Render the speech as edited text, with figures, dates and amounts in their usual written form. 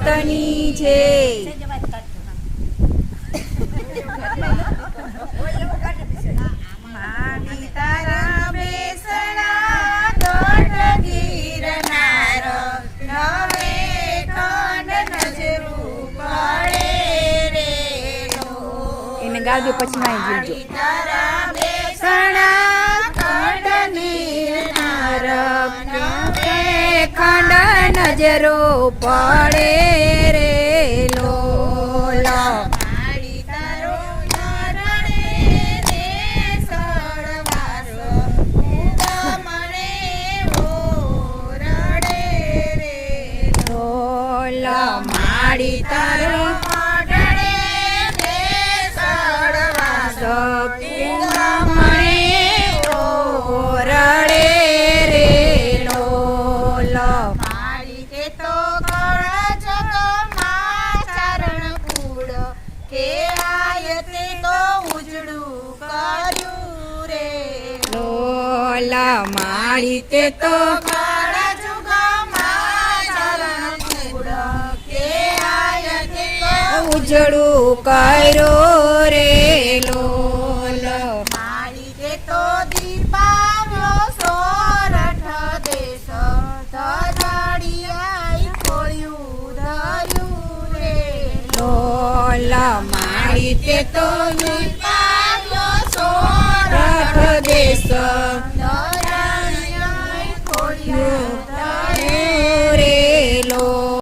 ભક્તની છે માડી તારા બેસણા ગઢ ગિરનાર નવે ખંડ નજરું પડે રે લો એને ગાજો પછી માઈ જીવજો તારા બેસણા ગઢ ગિરનાર નવે ખંડ નજરો પડે રે લોલા માડી તારો નરણે રે સળવાસો ઉગમણે ઓરડે રે લોલા માડી તારો ઓરડે રે સળવાસો મને ઓરડે રે લોલા માડી તે તો કળ જગમાં ચારણ કુળ કે આયતે તો ઉજળું કર્યું રે લોલા માડી તે તો કળ જુગમાં ચારણ કુળ કે આયતે તો ઉજળું કર્યો રે લોલા માડી તે તો દીપાવ્યો સોરઠ દેશ ધજાડિયાઈ ખોળ્યું ધર્યું રે લોલા માડી તે તો દીપાવ્યો સોરઠ રથ દેશ ધજાડિયાઈ ખોળ્યું ધર્યું રે